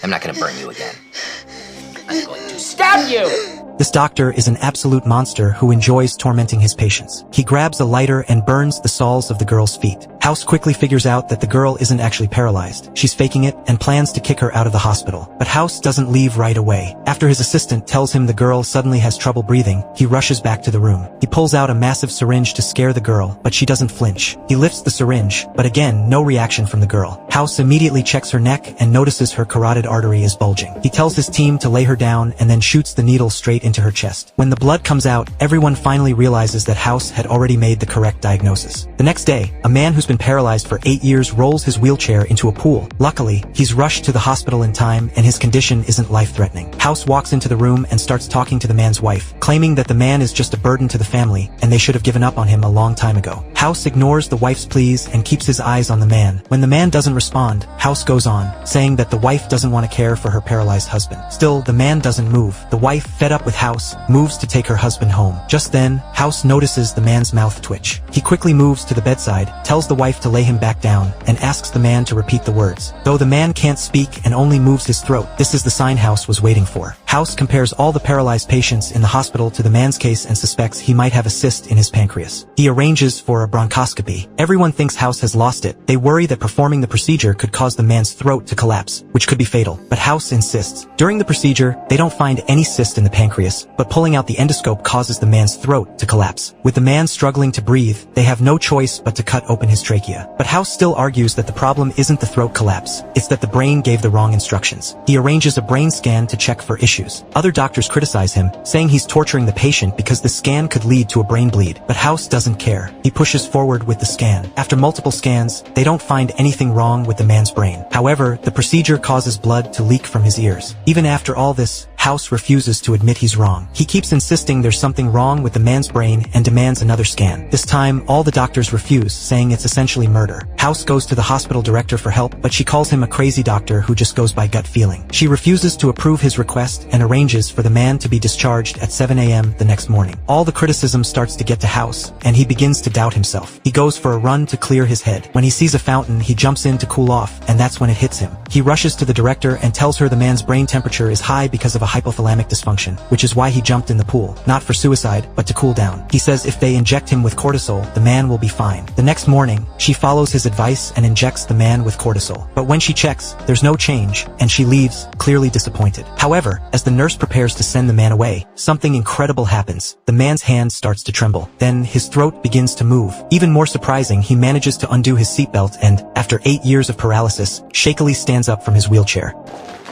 I'm not gonna burn you again. I'm going to stab you! This doctor is an absolute monster who enjoys tormenting his patients. He grabs a lighter and burns the soles of the girl's feet. House quickly figures out that the girl isn't actually paralyzed. She's faking it and plans to kick her out of the hospital. But House doesn't leave right away. After his assistant tells him the girl suddenly has trouble breathing, he rushes back to the room. He pulls out a massive syringe to scare the girl, but she doesn't flinch. He lifts the syringe, but again, no reaction from the girl. House immediately checks her neck and notices her carotid artery is bulging. He tells his team to lay her down and then shoots the needle straight into her chest. When the blood comes out, everyone finally realizes that House had already made the correct diagnosis. The next day, a man who's been paralyzed for 8 years rolls his wheelchair into a pool. Luckily, he's rushed to the hospital in time and his condition isn't life-threatening. House walks into the room and starts talking to the man's wife, claiming that the man is just a burden to the family and they should have given up on him a long time ago. House ignores the wife's pleas and keeps his eyes on the man. When the man doesn't respond, House goes on, saying that the wife doesn't want to care for her paralyzed husband. Still, the man doesn't move. The wife, fed up with House, moves to take her husband home. Just then, House notices the man's mouth twitch. He quickly moves to the bedside, tells the wife to lay him back down, and asks the man to repeat the words. Though the man can't speak and only moves his throat, this is the sign House was waiting for. House compares all the paralyzed patients in the hospital to the man's case and suspects he might have a cyst in his pancreas. He arranges for a bronchoscopy. Everyone thinks House has lost it. They worry that performing the procedure could cause the man's throat to collapse, which could be fatal. But House insists. During the procedure, they don't find any cyst in the pancreas, but pulling out the endoscope causes the man's throat to collapse. With the man struggling to breathe, they have no choice but to cut open his trachea. But House still argues that the problem isn't the throat collapse, it's that the brain gave the wrong instructions. He arranges a brain scan to check for issues. Other doctors criticize him, saying he's torturing the patient because the scan could lead to a brain bleed. But House doesn't care. He pushes forward with the scan. After multiple scans, they don't find anything wrong with the man's brain. However, the procedure causes blood to leak from his ears. Even after all this, House refuses to admit he's wrong. He keeps insisting there's something wrong with the man's brain and demands another scan. This time, all the doctors refuse, saying it's essentially murder. House goes to the hospital director for help, but she calls him a crazy doctor who just goes by gut feeling. She refuses to approve his request and arranges for the man to be discharged at 7 a.m. the next morning. All the criticism starts to get to House, and he begins to doubt himself. He goes for a run to clear his head. When he sees a fountain, he jumps in to cool off, and that's when it hits him. He rushes to the director and tells her the man's brain temperature is high because of a hypothalamic dysfunction, which is why he jumped in the pool, not for suicide, but to cool down. He says if they inject him with cortisol, the man will be fine. The next morning, she follows his advice and injects the man with cortisol. But when she checks, there's no change, and she leaves, clearly disappointed. However, as the nurse prepares to send the man away, something incredible happens. The man's hand starts to tremble. Then, his throat begins to move. Even more surprising, he manages to undo his seatbelt and, after 8 years of paralysis, shakily stands up from his wheelchair.